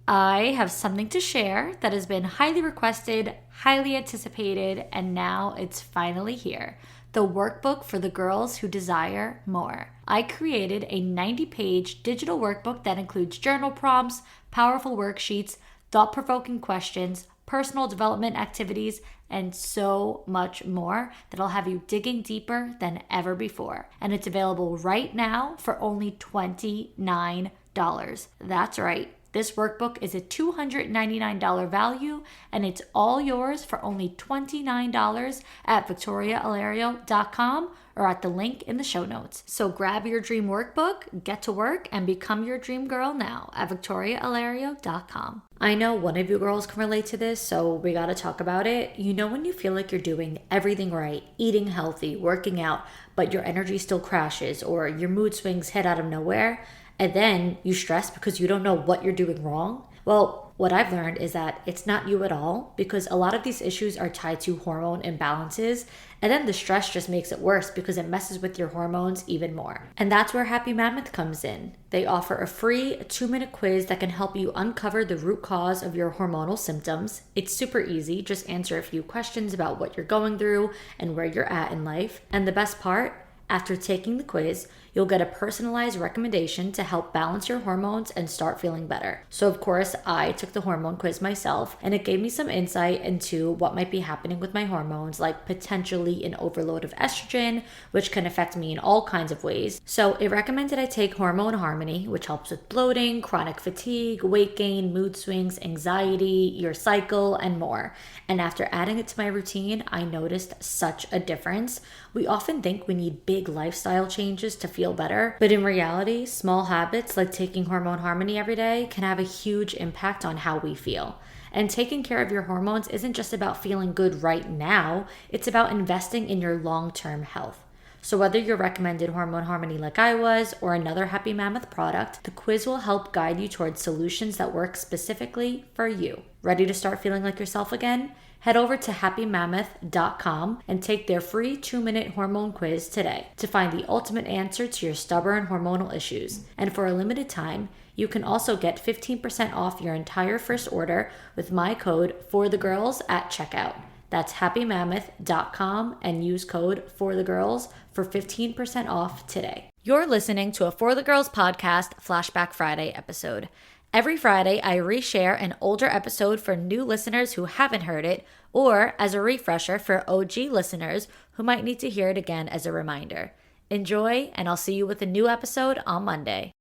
I have something to share that has been highly requested, highly anticipated, and now it's finally here. The workbook for the girls who desire more. I created a 90-page digital workbook that includes journal prompts, powerful worksheets, thought-provoking questions, personal development activities, and so much more that'll have you digging deeper than ever before. And it's available right now for only $29. That's right. This workbook is a $299 value, and it's all yours for only $29 at victoriaalario.com or at the link in the show notes. So grab your dream workbook, get to work, and become your dream girl now at victoriaalario.com. I know one of you girls can relate to this, so we gotta talk about it. You know when you feel like you're doing everything right, eating healthy, working out, but your energy still crashes or your mood swings hit out of nowhere? And then you stress because you don't know what you're doing wrong? Well, what I've learned is that it's not you at all, because a lot of these issues are tied to hormone imbalances, and then the stress just makes it worse because it messes with your hormones even more. And that's where Happy Mammoth comes in. They offer a free 2-minute quiz that can help you uncover the root cause of your hormonal symptoms. It's super easy. Just answer a few questions about what you're going through and where you're at in life. And the best part, after taking the quiz, you'll get a personalized recommendation to help balance your hormones and start feeling better. So of course, I took the hormone quiz myself, and it gave me some insight into what might be happening with my hormones, like potentially an overload of estrogen, which can affect me in all kinds of ways. So it recommended I take Hormone Harmony, which helps with bloating, chronic fatigue, weight gain, mood swings, anxiety, your cycle, and more. And after adding it to my routine, I noticed such a difference. We often think we need big lifestyle changes to feel better, but in reality, small habits like taking Hormone Harmony every day can have a huge impact on how we feel. And taking care of your hormones isn't just about feeling good right now, it's about investing in your long-term health. So whether you're recommended Hormone Harmony like I was, or another Happy Mammoth product, the quiz will help guide you towards solutions that work specifically for you. Ready to start feeling like yourself again? Head over to happymammoth.com and take their free 2-minute hormone quiz today to find the ultimate answer to your stubborn hormonal issues. And for a limited time, you can also get 15% off your entire first order with my code FORTHEGIRLS at checkout. That's happymammoth.com and use code FORTHEGIRLS for 15% off today. You're listening to a For the Girls podcast Flashback Friday episode. Every Friday, I reshare an older episode for new listeners who haven't heard it, or as a refresher for OG listeners who might need to hear it again as a reminder. Enjoy, and I'll see you with a new episode on Monday.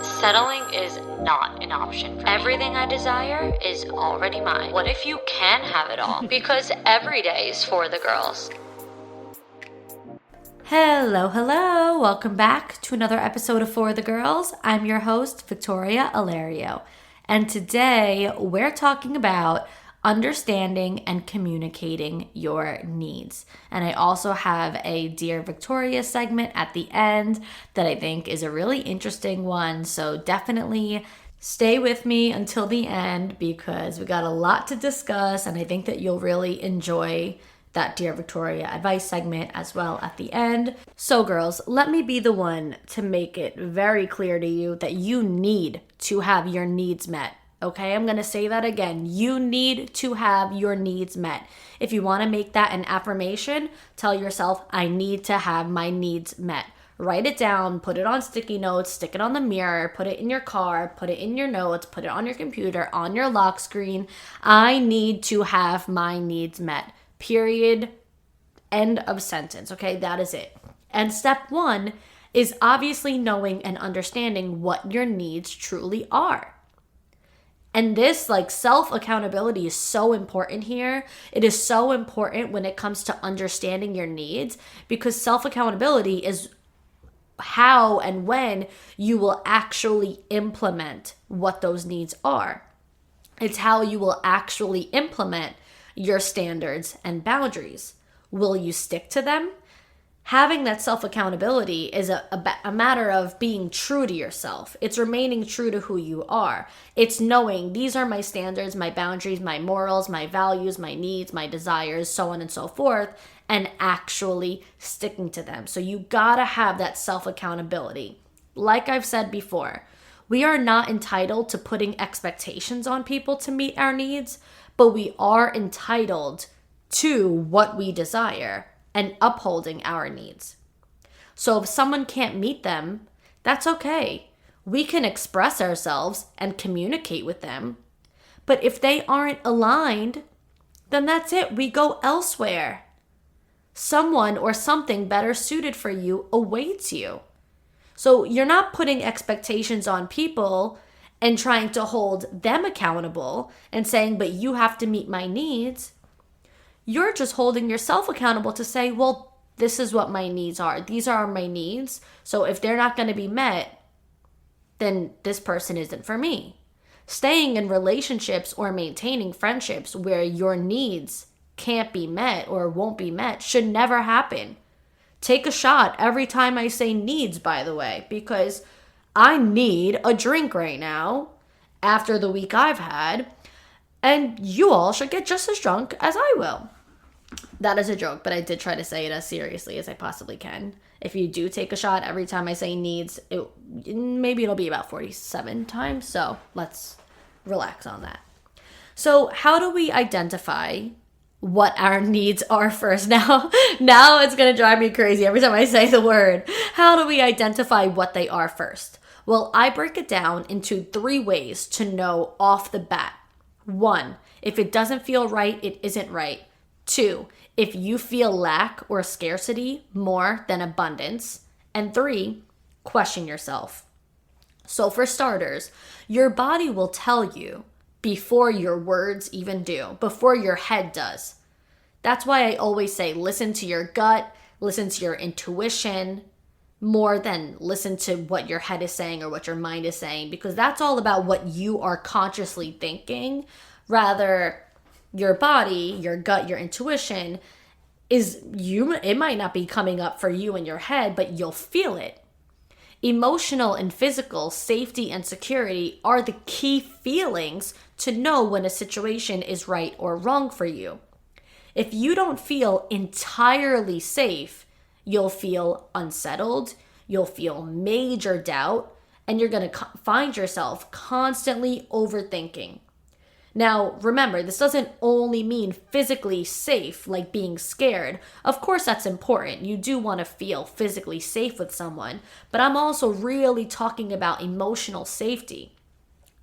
Settling is not an option for me. Everything I desire is already mine. What if you can have it all? Because every day is for the girls. Hello. Welcome back to another episode of For the Girls. I'm your host, Victoria Alario. And today we're talking about understanding and communicating your needs. And I also have a Dear Victoria segment at the end that I think is a really interesting one. So definitely stay with me until the end because we got a lot to discuss, and I think that you'll really enjoy that Dear Victoria advice segment as well at the end. So girls, let me be the one to make it very clear to you that you need to have your needs met. Okay, I'm going to say that again. You need to have your needs met. If you want to make that an affirmation, tell yourself, I need to have my needs met. Write it down, put it on sticky notes, stick it on the mirror, put it in your car, put it in your notes, put it on your computer, on your lock screen. I need to have my needs met. Period. End of sentence. Okay, that is it. And step 1 is obviously knowing and understanding what your needs truly are. And this self-accountability is so important here. It is so important when it comes to understanding your needs, because self-accountability is how and when you will actually implement what those needs are. It's how you will actually implement your standards and boundaries. Will you stick to them? Having that self-accountability is a matter of being true to yourself. It's remaining true to who you are. It's knowing these are my standards, my boundaries, my morals, my values, my needs, my desires, so on and so forth, and actually sticking to them. So you gotta have that self-accountability. Like I've said before, We are not entitled to putting expectations on people to meet our needs, but we are entitled to what we desire and upholding our needs. So if someone can't meet them, that's okay. We can express ourselves and communicate with them. But if they aren't aligned, then that's it. We go elsewhere. Someone or something better suited for you awaits you. So you're not putting expectations on people and trying to hold them accountable and saying, but you have to meet my needs. You're just holding yourself accountable to say, well, this is what my needs are. These are my needs. So if they're not going to be met, then this person isn't for me. Staying in relationships or maintaining friendships where your needs can't be met or won't be met should never happen. Take a shot every time I say needs, by the way, because I need a drink right now after the week I've had, and you all should get just as drunk as I will. That is a joke, but I did try to say it as seriously as I possibly can. If you do take a shot every time I say needs, maybe it'll be about 47 times, so let's relax on that. So how do we identify what our needs are first? Now it's going to drive me crazy every time I say the word. How do we identify what they are first? Well, I break it down into 3 ways to know off the bat. 1, if it doesn't feel right, it isn't right. 2, if you feel lack or scarcity more than abundance. And 3, question yourself. So for starters, your body will tell you before your words even do, before your head does. That's why I always say listen to your gut, listen to your intuition, more than listen to what your head is saying or what your mind is saying, because that's all about what you are consciously thinking. Rather, your body, your gut, your intuition it might not be coming up for you in your head, but you'll feel it. Emotional and physical safety and security are the key feelings to know when a situation is right or wrong for you. If you don't feel entirely safe, you'll feel unsettled, you'll feel major doubt, and you're going to find yourself constantly overthinking. Now, remember, this doesn't only mean physically safe, like being scared. Of course, that's important. You do want to feel physically safe with someone, but I'm also really talking about emotional safety,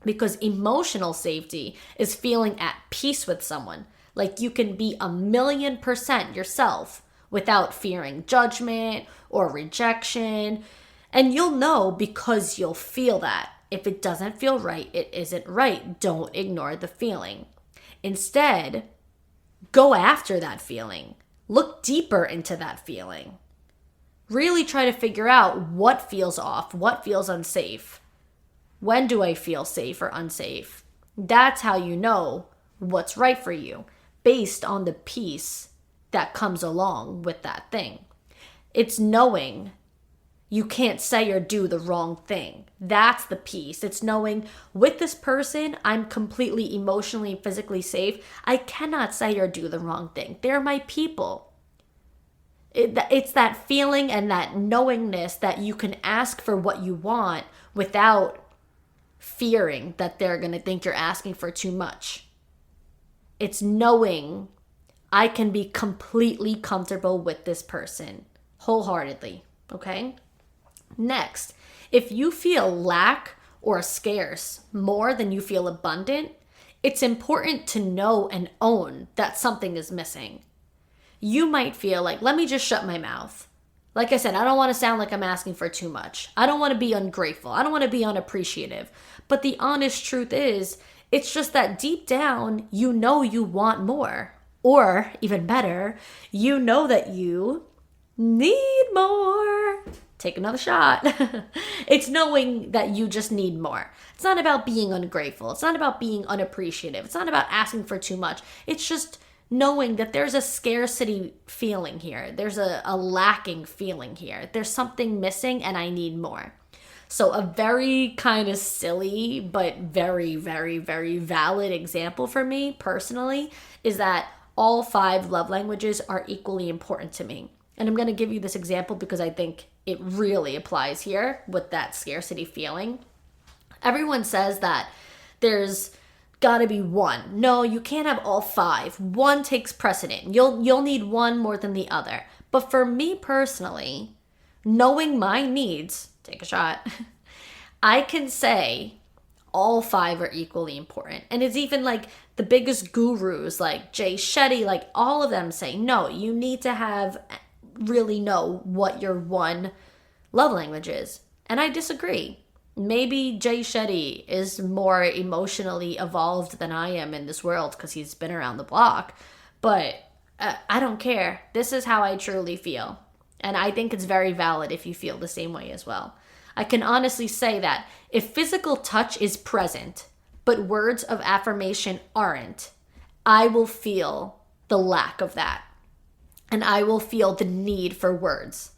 because emotional safety is feeling at peace with someone. Like you can be 1,000,000% yourself without fearing judgment or rejection. And you'll know because you'll feel that. If it doesn't feel right, it isn't right. Don't ignore the feeling. Instead, go after that feeling. Look deeper into that feeling. Really try to figure out what feels off, what feels unsafe. When do I feel safe or unsafe? That's how you know what's right for you, based on the peace that comes along with that thing. It's knowing you can't say or do the wrong thing. That's the peace. It's knowing with this person, I'm completely emotionally and physically safe. I cannot say or do the wrong thing. They're my people. It's that feeling and that knowingness that you can ask for what you want without fearing that they're going to think you're asking for too much. It's knowing I can be completely comfortable with this person wholeheartedly, okay? Next, if you feel lack or scarce more than you feel abundant, it's important to know and own that something is missing. You might feel like, let me just shut my mouth. Like I said, I don't want to sound like I'm asking for too much. I don't want to be ungrateful. I don't want to be unappreciative. But the honest truth is, it's just that deep down, you know you want more. Or, even better, you know that you need more. Take another shot. It's knowing that you just need more. It's not about being ungrateful. It's not about being unappreciative. It's not about asking for too much. It's just knowing that there's a scarcity feeling here. There's a lacking feeling here. There's something missing and I need more. So a very kind of silly but very, very, very valid example for me personally is that all 5 love languages are equally important to me. And I'm going to give you this example because I think it really applies here with that scarcity feeling. Everyone says that there's gotta be one. No, you can't have all five. One takes precedent. You'll need one more than the other. But for me personally, knowing my needs, take a shot, I can say all five are equally important. And it's even like the biggest gurus like Jay Shetty, like all of them say, no, you need to really know what your one love language is. And I disagree. Maybe Jay Shetty is more emotionally evolved than I am in this world because he's been around the block. But I don't care. This is how I truly feel. And I think it's very valid if you feel the same way as well. I can honestly say that if physical touch is present, but words of affirmation aren't, I will feel the lack of that. And I will feel the need for words.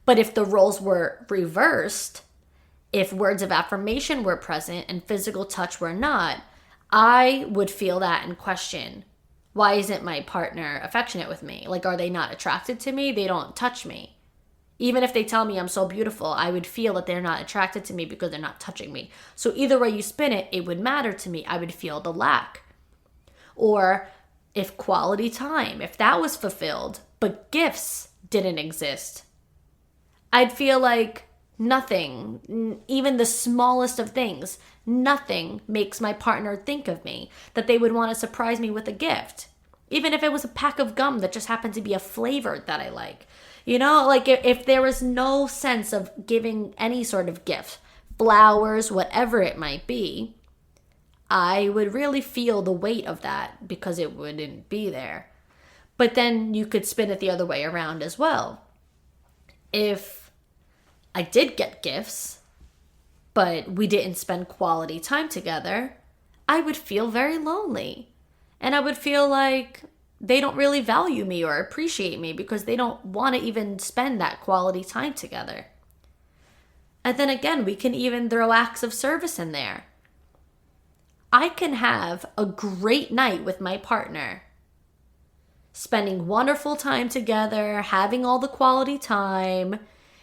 But if the roles were reversed, if words of affirmation were present and physical touch were not, I would feel that and question, why isn't my partner affectionate with me? Like, are they not attracted to me? They don't touch me. Even if they tell me I'm so beautiful, I would feel that they're not attracted to me because they're not touching me. So either way you spin it, it would matter to me. I would feel the lack. Or if quality time, if that was fulfilled, but gifts didn't exist, I'd feel like nothing, even the smallest of things, nothing makes my partner think of me, that they would want to surprise me with a gift. Even if it was a pack of gum that just happened to be a flavor that I like. You know, like if there was no sense of giving any sort of gift, flowers, whatever it might be, I would really feel the weight of that because it wouldn't be there. But then you could spin it the other way around as well. If I did get gifts, but we didn't spend quality time together, I would feel very lonely. And I would feel like they don't really value me or appreciate me because they don't want to even spend that quality time together. And then again, we can even throw acts of service in there. I can have a great night with my partner, spending wonderful time together, having all the quality time.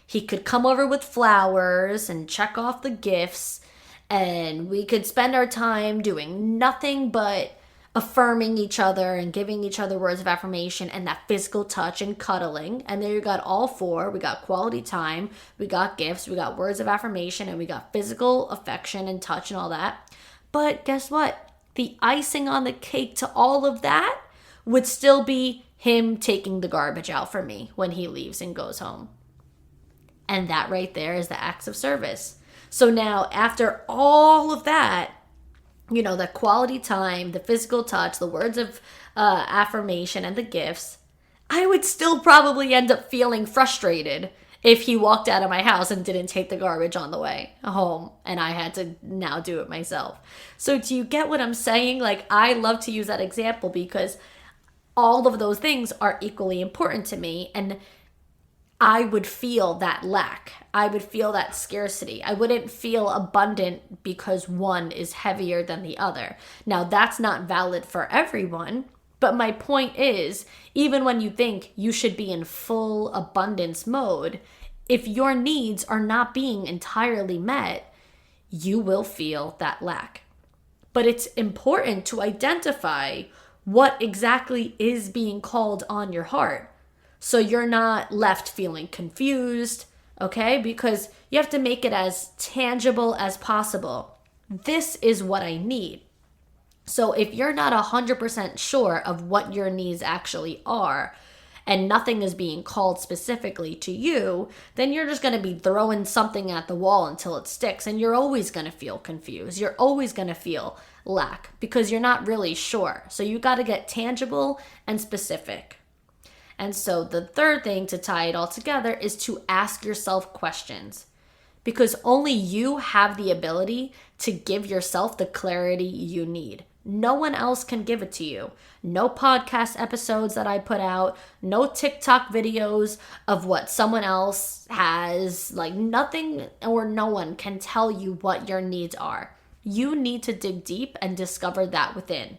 He could come over with flowers and check off the gifts, and we could spend our time doing nothing but affirming each other and giving each other words of affirmation and that physical touch and cuddling. And there you got all four. We got quality time, we got gifts, we got words of affirmation, and we got physical affection and touch and all that. But guess what? The icing on the cake to all of that would still be him taking the garbage out for me when he leaves and goes home. And that right there is the acts of service. So now after all of that, you know, the quality time, the physical touch, the words of affirmation, and the gifts, I would still probably end up feeling frustrated if he walked out of my house and didn't take the garbage on the way home and I had to now do it myself. So do you get what I'm saying? Like, I love to use that example because all of those things are equally important to me, and I would feel that lack. I would feel that scarcity. I wouldn't feel abundant because one is heavier than the other. Now, that's not valid for everyone, but my point is, even when you think you should be in full abundance mode, if your needs are not being entirely met, you will feel that lack. But it's important to identify what exactly is being called on your heart, so you're not left feeling confused, okay? Because you have to make it as tangible as possible. This is what I need. So if you're not 100% sure of what your needs actually are, and nothing is being called specifically to you, then you're just going to be throwing something at the wall until it sticks, and you're always going to feel confused. You're always going to feel lack because you're not really sure. So you got to get tangible and specific. And so the third thing to tie it all together is to ask yourself questions, because only you have the ability to give yourself the clarity you need. No one else can give it to you. No podcast episodes that I put out, no TikTok videos of what someone else has, like nothing or no one can tell you what your needs are. You need to dig deep and discover that within.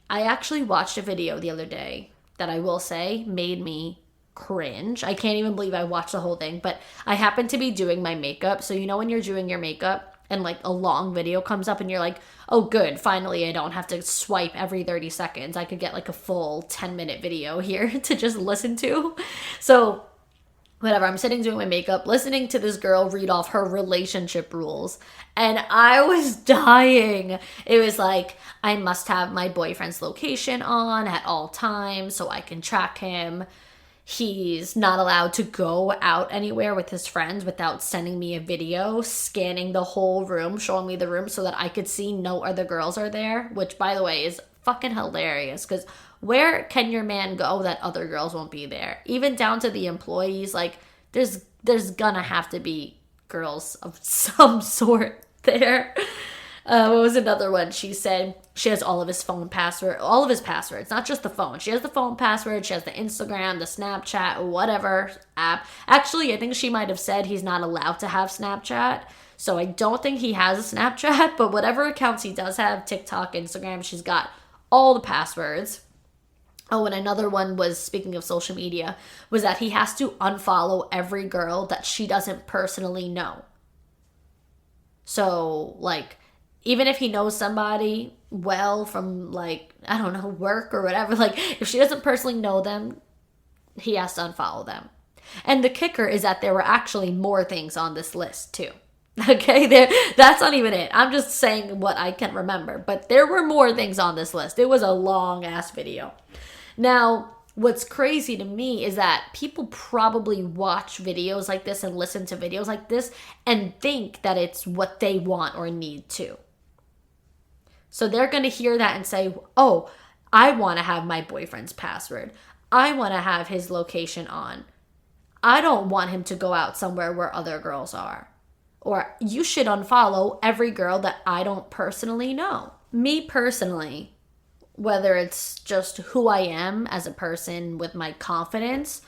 I actually watched a video the other day that I will say made me cringe. I can't even believe I watched the whole thing, but I happened to be doing my makeup. So you know when you're doing your makeup and like a long video comes up and you're like, oh good, finally I don't have to swipe every 30 seconds. I could get like a full 10-minute video here to just listen to. So whatever, I'm sitting doing my makeup, listening to this girl read off her relationship rules, and I was dying. It was like, I must have my boyfriend's location on at all times so I can track him. He's not allowed to go out anywhere with his friends without sending me a video, scanning the whole room, showing me the room so that I could see no other girls are there, which, by the way, is fucking hilarious, because where can your man go that other girls won't be there? Even down to the employees, like, there's gonna have to be girls of some sort there. What was another one? She said she has all of his passwords, not just the phone. She has the phone password, she has the Instagram, the Snapchat, whatever app. Actually, I think she might have said he's not allowed to have Snapchat. So I don't think he has a Snapchat, but whatever accounts he does have, TikTok, Instagram, she's got all the passwords. Oh, and another one was, speaking of social media, was that he has to unfollow every girl that she doesn't personally know. So, like, even if he knows somebody well from, like, I don't know, work or whatever, like, if she doesn't personally know them, he has to unfollow them. And the kicker is that there were actually more things on this list, too. Okay, that's not even it. I'm just saying what I can remember. But there were more things on this list. It was a long-ass video. Now, what's crazy to me is that people probably watch videos like this and listen to videos like this and think that it's what they want or need to. So they're going to hear that and say, oh, I want to have my boyfriend's password. I want to have his location on. I don't want him to go out somewhere where other girls are. Or you should unfollow every girl that I don't personally know. Me personally, whether it's just who I am as a person with my confidence,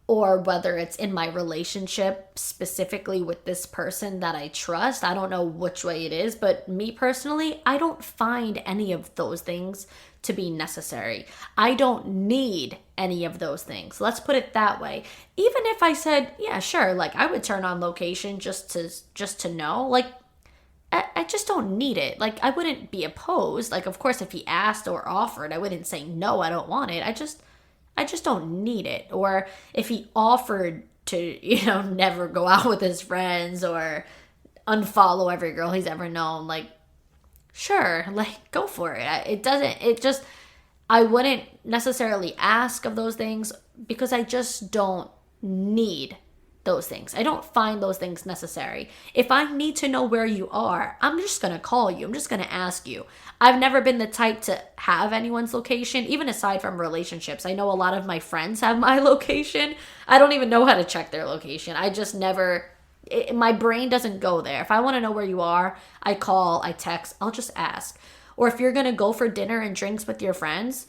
or whether it's in my relationship specifically with this person that I trust, I don't know which way it is, but me personally, I don't find any of those things to be necessary. I don't need any of those things. Let's put it that way. Even if I said, yeah, sure, like I would turn on location just to know, like I just don't need it. Like I wouldn't be opposed. Like of course if he asked or offered, I wouldn't say no, I don't want it. I just don't need it. Or if he offered to, never go out with his friends or unfollow every girl he's ever known, like sure, like go for it. I wouldn't necessarily ask of those things because I just don't need those things. I don't find those things necessary. If I need to know where you are, I'm just going to call you. I'm just going to ask you. I've never been the type to have anyone's location, even aside from relationships. I know a lot of my friends have my location. I don't even know how to check their location. I just never... my brain doesn't go there. If I want to know where you are, I call, I text, I'll just ask. Or if you're going to go for dinner and drinks with your friends,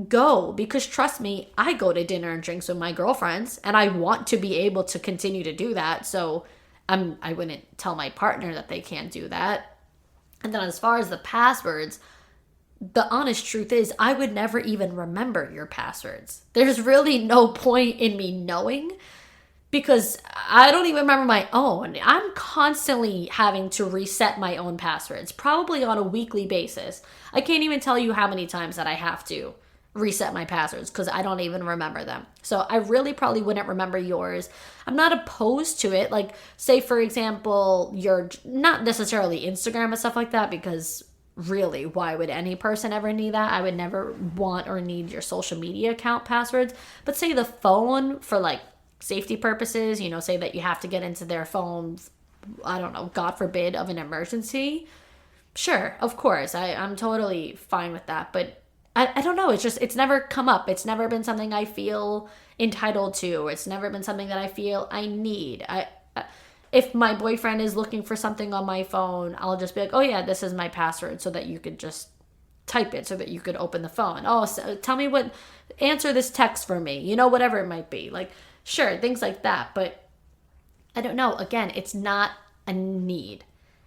go. Because trust me, I go to dinner and drinks with my girlfriends and I want to be able to continue to do that. So I wouldn't tell my partner that they can't do that. And then as far as the passwords, the honest truth is I would never even remember your passwords. There's really no point in me knowing, because I don't even remember my own. I'm constantly having to reset my own passwords, probably on a weekly basis. I can't even tell you how many times that I have to reset my passwords because I don't even remember them. So I really probably wouldn't remember yours. I'm not opposed to it. Like, say, for example, you're not necessarily Instagram and stuff like that, because really, why would any person ever need that? I would never want or need your social media account passwords. But say the phone for like safety purposes, say that you have to get into their phone, I don't know, God forbid, of an emergency. Sure, of course, I'm totally fine with that. But I don't know, it's never come up. It's never been something I feel entitled to. It's never been something that I feel I need. If my boyfriend is looking for something on my phone, I'll just be like, oh yeah, this is my password, so that you could just type it so that you could open the phone. Oh, so tell me answer this text for me, whatever it might be. Like, sure, things like that, but I don't know. Again, it's not a need.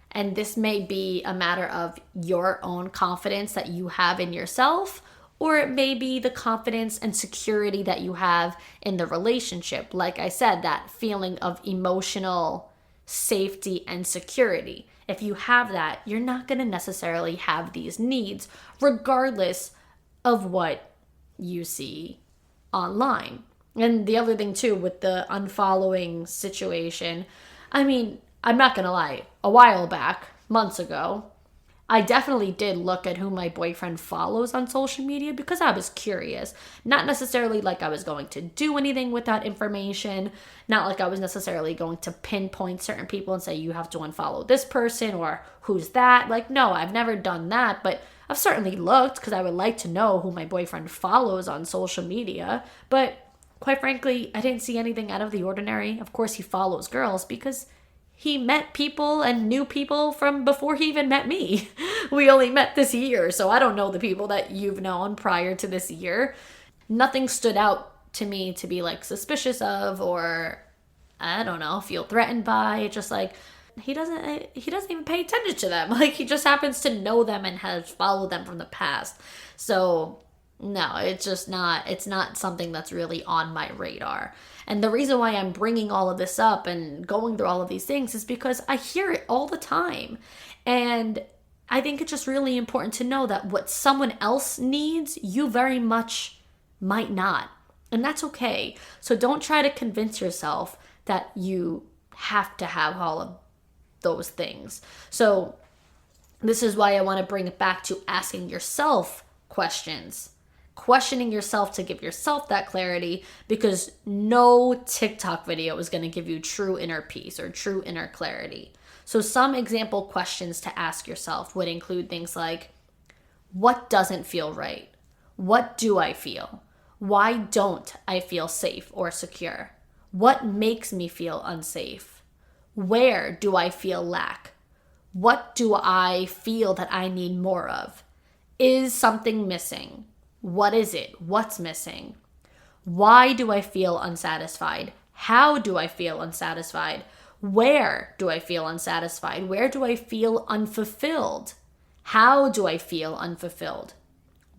And this may be a matter of your own confidence that you have in yourself, or it may be the confidence and security that you have in the relationship. Like I said, that feeling of emotional safety and security. If you have that, you're not going to necessarily have these needs, regardless of what you see online. And the other thing too, with the unfollowing situation, I mean, I'm not going to lie, a while back, months ago, I definitely did look at who my boyfriend follows on social media because I was curious. Not necessarily like I was going to do anything with that information. Not like I was necessarily going to pinpoint certain people and say, you have to unfollow this person or who's that. Like, no, I've never done that. But I've certainly looked because I would like to know who my boyfriend follows on social media. But quite frankly, I didn't see anything out of the ordinary. Of course, he follows girls because he met people and knew people from before he even met me. We only met this year, so I don't know the people that you've known prior to this year. Nothing stood out to me to be like suspicious of or, I don't know, feel threatened by. Just like he doesn't even pay attention to them. Like he just happens to know them and has followed them from the past. So no, it's not something that's really on my radar. And the reason why I'm bringing all of this up and going through all of these things is because I hear it all the time. And I think it's just really important to know that what someone else needs, you very much might not. And that's okay. So don't try to convince yourself that you have to have all of those things. So this is why I want to bring it back to asking yourself questions. Questioning yourself to give yourself that clarity, because no TikTok video is going to give you true inner peace or true inner clarity. So some example questions to ask yourself would include things like, what doesn't feel right? What do I feel? Why don't I feel safe or secure? What makes me feel unsafe? Where do I feel lack? What do I feel that I need more of? Is something missing? What is it? What's missing? Why do I feel unsatisfied? How do I feel unsatisfied? Where do I feel unsatisfied? Where do I feel unfulfilled? How do I feel unfulfilled?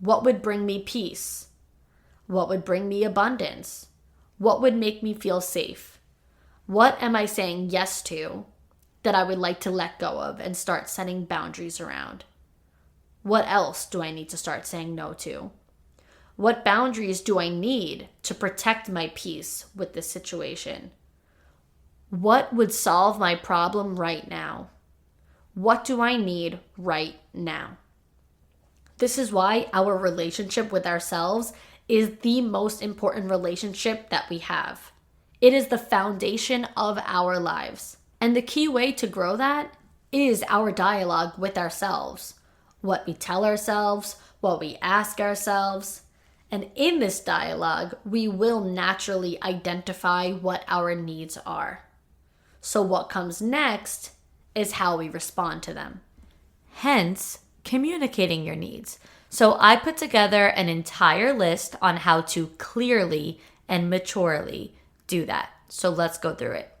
What would bring me peace? What would bring me abundance? What would make me feel safe? What am I saying yes to that I would like to let go of and start setting boundaries around? What else do I need to start saying no to? What boundaries do I need to protect my peace with this situation? What would solve my problem right now? What do I need right now? This is why our relationship with ourselves is the most important relationship that we have. It is the foundation of our lives. And the key way to grow that is our dialogue with ourselves. What we tell ourselves, what we ask ourselves. And in this dialogue, we will naturally identify what our needs are. So what comes next is how we respond to them. Hence, communicating your needs. So I put together an entire list on how to clearly and maturely do that. So let's go through it.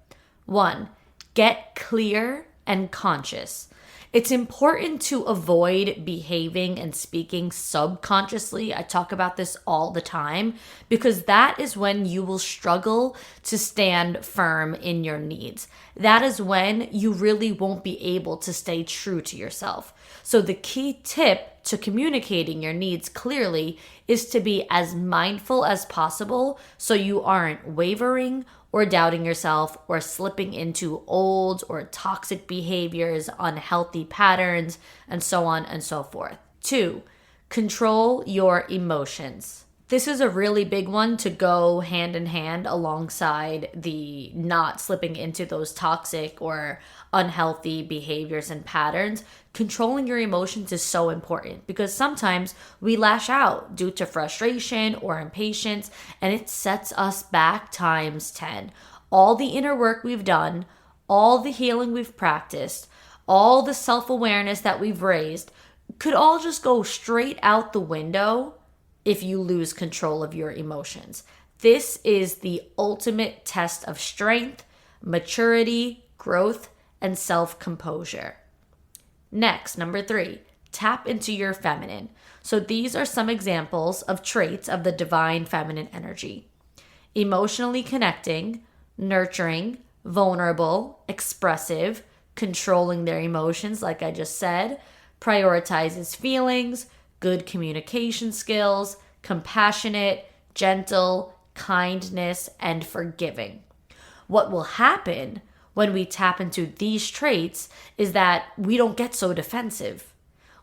1, get clear and conscious. It's important to avoid behaving and speaking subconsciously. I talk about this all the time because that is when you will struggle to stand firm in your needs. That is when you really won't be able to stay true to yourself. So the key tip to communicating your needs clearly is to be as mindful as possible so you aren't wavering or doubting yourself or slipping into old or toxic behaviors, unhealthy patterns, and so on and so forth. 2, control your emotions. This is a really big one to go hand in hand alongside the not slipping into those toxic or unhealthy behaviors and patterns. Controlling your emotions is so important because sometimes we lash out due to frustration or impatience, and it sets us back times 10. All the inner work we've done, all the healing we've practiced, all the self-awareness that we've raised could all just go straight out the window if you lose control of your emotions. This is the ultimate test of strength, maturity, growth, and self-composure. Next, number 3, tap into your feminine. So these are some examples of traits of the divine feminine energy. Emotionally connecting, nurturing, vulnerable, expressive, controlling their emotions, like I just said, prioritizes feelings, good communication skills, compassionate, gentle, kindness, and forgiving. What will happen when we tap into these traits is that we don't get so defensive.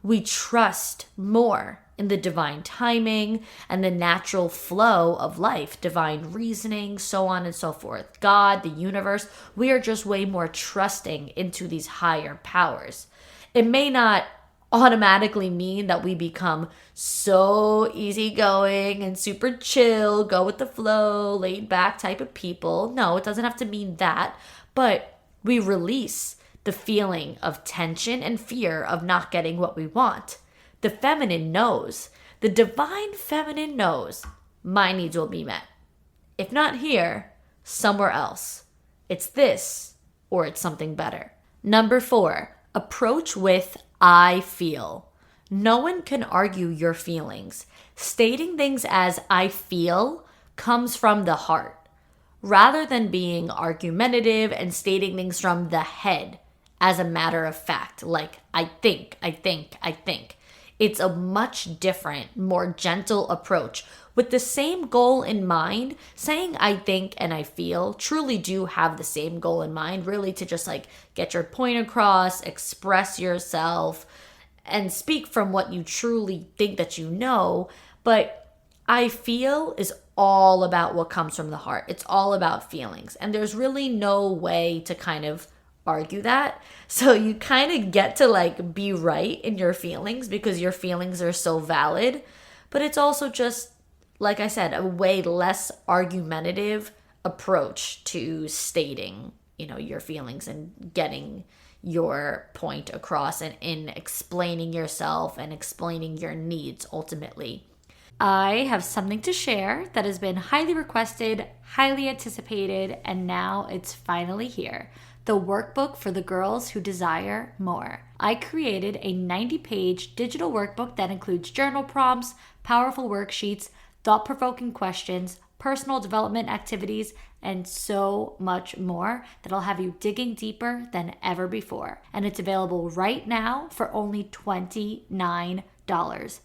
We trust more in the divine timing and the natural flow of life, divine reasoning, so on and so forth. God, the universe, we are just way more trusting into these higher powers. It may not automatically mean that we become so easygoing and super chill, go with the flow, laid back type of people. No, it doesn't have to mean that, but we release the feeling of tension and fear of not getting what we want. The feminine knows, the divine feminine knows my needs will be met. If not here, somewhere else. It's this or it's something better. Number 4, approach with I feel. No one can argue your feelings. Stating things as I feel comes from the heart, rather than being argumentative and stating things from the head as a matter of fact, like I think. It's a much different, more gentle approach. With the same goal in mind, saying I think and I feel truly do have the same goal in mind, really to just like get your point across, express yourself, and speak from what you truly think that you know. But I feel is all about what comes from the heart. It's all about feelings. And there's really no way to kind of argue that. So you kind of get to like be right in your feelings because your feelings are so valid. But it's also just, like I said, a way less argumentative approach to stating, your feelings and getting your point across and in explaining yourself and explaining your needs ultimately. I have something to share that has been highly requested, highly anticipated, and now it's finally here. The workbook for the girls who desire more. I created a 90-page digital workbook that includes journal prompts, powerful worksheets, thought-provoking questions, personal development activities, and so much more that'll have you digging deeper than ever before. And it's available right now for only $29.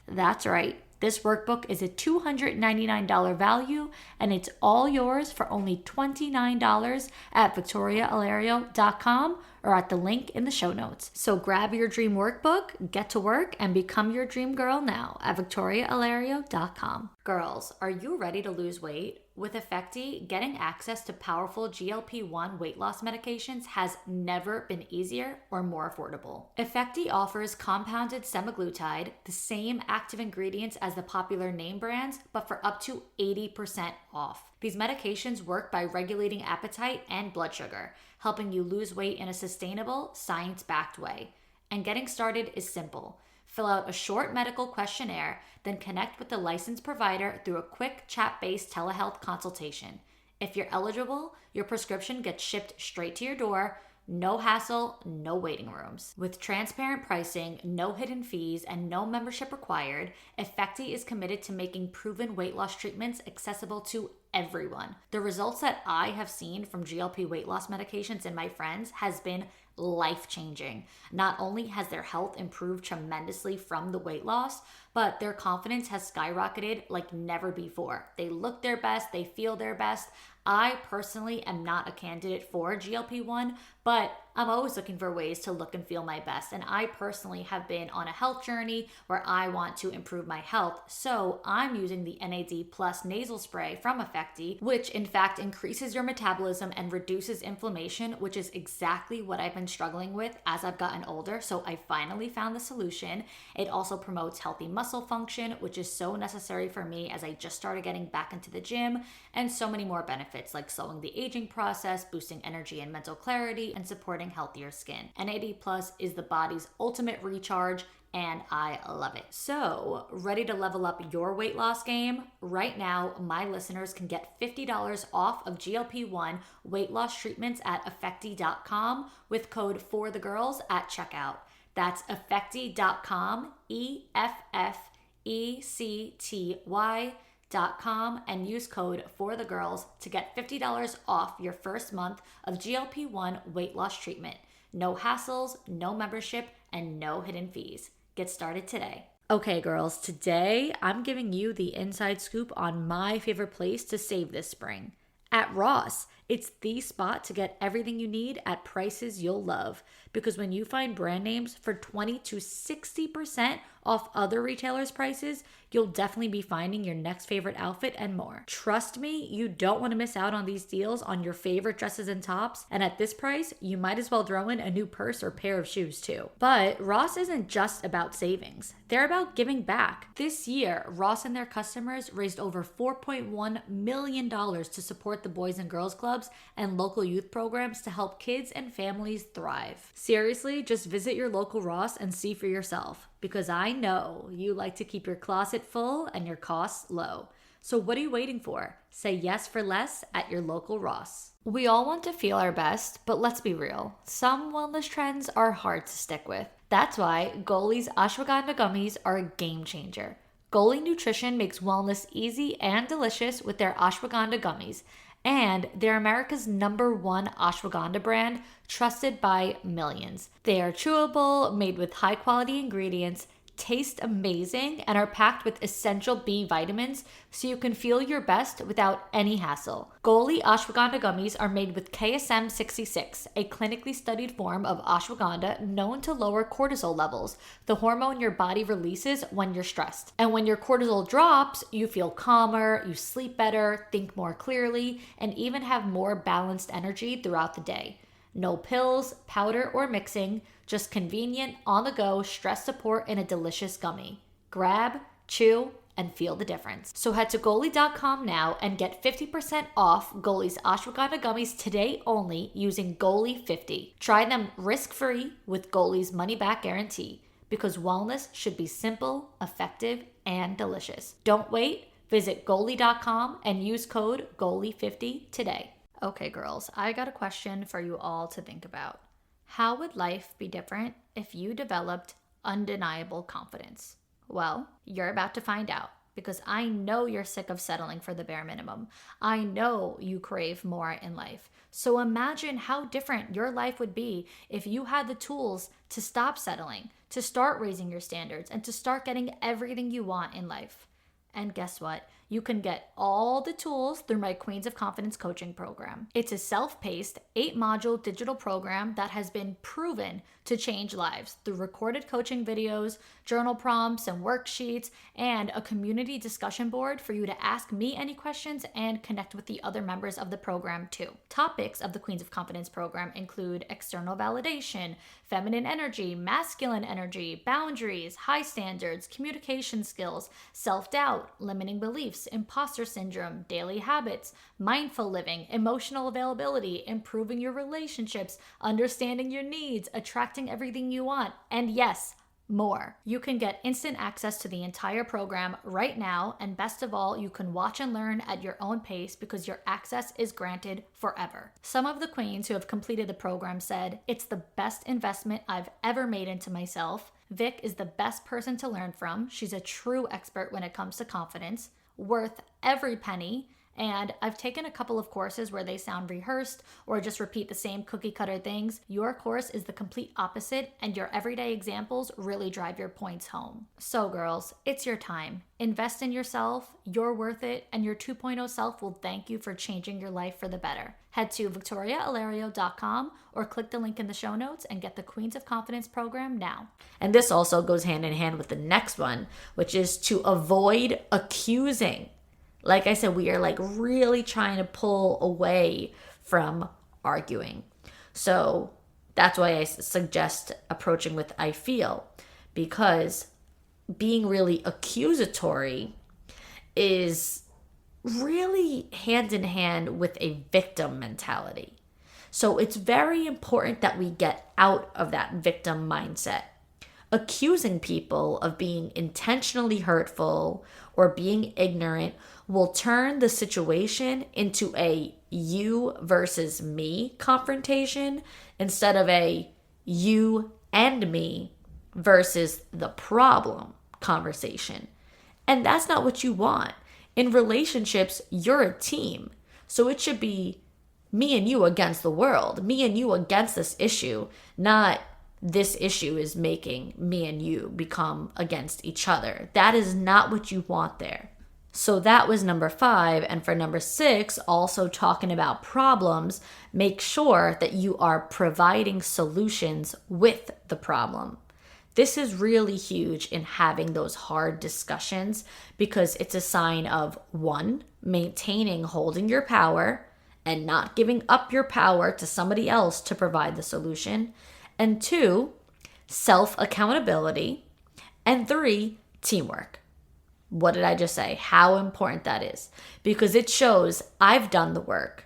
That's right. This workbook is a $299 value, and it's all yours for only $29 at victoriaalario.com or at the link in the show notes. So grab your dream workbook, get to work, and become your dream girl now at victoriaalario.com. Girls, are you ready to lose weight? With Effecti, getting access to powerful GLP-1 weight loss medications has never been easier or more affordable. Effecti offers compounded semaglutide, the same active ingredients as the popular name brands, but for up to 80% off. These medications work by regulating appetite and blood sugar, helping you lose weight in a sustainable, science-backed way. And getting started is simple. Fill out a short medical questionnaire, then connect with the licensed provider through a quick chat-based telehealth consultation. If you're eligible, your prescription gets shipped straight to your door. No hassle, no waiting rooms. With transparent pricing, no hidden fees, and no membership required, Effecti is committed to making proven weight loss treatments accessible to everyone. The results that I have seen from GLP weight loss medications in my friends has been life-changing. Not only has their health improved tremendously from the weight loss, but their confidence has skyrocketed like never before. They look their best, they feel their best. I personally am not a candidate for GLP-1, but I'm always looking for ways to look and feel my best. And I personally have been on a health journey where I want to improve my health. So I'm using the NAD Plus nasal spray from Effecti, which in fact increases your metabolism and reduces inflammation, which is exactly what I've been struggling with as I've gotten older. So I finally found the solution. It also promotes healthy muscle function, which is so necessary for me as I just started getting back into the gym, and so many more benefits like slowing the aging process, boosting energy and mental clarity, and supporting healthier skin. NAD Plus is the body's ultimate recharge, and I love it. So, ready to level up your weight loss game? Right now, my listeners can get $50 off of GLP-1 weight loss treatments at Effecti.com with code FORTHEGIRLS at checkout. That's Effecti.com, EFFECTY.com, and use code FORTHEGIRLS to get $50 off your first month of GLP-1 weight loss treatment. No hassles, no membership, and no hidden fees. Get started today. Okay, girls, today I'm giving you the inside scoop on my favorite place to save this spring. At Ross, it's the spot to get everything you need at prices you'll love. Because when you find brand names for 20 to 60% off other retailers' prices, you'll definitely be finding your next favorite outfit and more. Trust me, you don't want to miss out on these deals on your favorite dresses and tops. And at this price, you might as well throw in a new purse or pair of shoes too. But Ross isn't just about savings. They're about giving back. This year, Ross and their customers raised over $4.1 million to support the Boys and Girls Clubs and local youth programs to help kids and families thrive. Seriously, just visit your local Ross and see for yourself, because I know you like to keep your closet full and your costs low. So what are you waiting for? Say yes for less at your local Ross. We all want to feel our best, but let's be real. Some wellness trends are hard to stick with. That's why Goli's ashwagandha gummies are a game changer. Goli Nutrition makes wellness easy and delicious with their ashwagandha gummies. And they're America's #1 ashwagandha brand, trusted by millions. They are chewable, made with high quality ingredients, taste amazing, and are packed with essential B vitamins so you can feel your best without any hassle. Goli ashwagandha gummies are made with KSM 66, a clinically studied form of ashwagandha known to lower cortisol levels, the hormone your body releases when you're stressed. And when your cortisol drops, you feel calmer, you sleep better, think more clearly, and even have more balanced energy throughout the day. No pills, powder, or mixing, just convenient, on-the-go stress support in a delicious gummy. Grab, chew, and feel the difference. So head to Goli.com now and get 50% off Goli's ashwagandha gummies today only using Goli50. Try them risk-free with Goli's money-back guarantee, because wellness should be simple, effective, and delicious. Don't wait. Visit Goli.com and use code GOLI50 today. Okay, girls, I got a question for you all to think about. How would life be different if you developed undeniable confidence? Well, you're about to find out, because I know you're sick of settling for the bare minimum. I know you crave more in life. So imagine how different your life would be if you had the tools to stop settling, to start raising your standards, and to start getting everything you want in life. And guess what? You can get all the tools through my Queens of Confidence coaching program. It's a self-paced 8-module digital program that has been proven to change lives through recorded coaching videos, journal prompts and worksheets, and a community discussion board for you to ask me any questions and connect with the other members of the program too. Topics of the Queens of Confidence program include external validation, feminine energy, masculine energy, boundaries, high standards, communication skills, self-doubt, limiting beliefs, imposter syndrome, daily habits, mindful living, emotional availability, improving your relationships, understanding your needs, attracting everything you want, and yes, more. You can get instant access to the entire program right now, and best of all, you can watch and learn at your own pace because your access is granted forever. Some of the queens who have completed the program said, "It's the best investment I've ever made into myself. Vic is the best person to learn from. She's a true expert when it comes to confidence, worth every penny. And I've taken a couple of courses where they sound rehearsed or just repeat the same cookie cutter things. Your course is the complete opposite, and your everyday examples really drive your points home." So girls, it's your time. Invest in yourself, you're worth it, and your 2.0 self will thank you for changing your life for the better. Head to victoriaalario.com or click the link in the show notes and get the Queens of Confidence program now. And this also goes hand in hand with the next one, which is to avoid accusing. Like I said, we are really trying to pull away from arguing. So that's why I suggest approaching with "I feel," because being really accusatory is really hand in hand with a victim mentality. So it's very important that we get out of that victim mindset. Accusing people of being intentionally hurtful or being ignorant will turn the situation into a you versus me confrontation instead of a you and me versus the problem conversation. And that's not what you want. In relationships, you're a team. So it should be me and you against the world, me and you against this issue, not this issue is making me and you become against each other. That is not what you want there. So that was number 5. And for number 6, also talking about problems, make sure that you are providing solutions with the problem. This is really huge in having those hard discussions because it's a sign of 1, maintaining holding your power and not giving up your power to somebody else to provide the solution. And 2, self-accountability. And 3, teamwork. What did I just say? How important that is. Because it shows I've done the work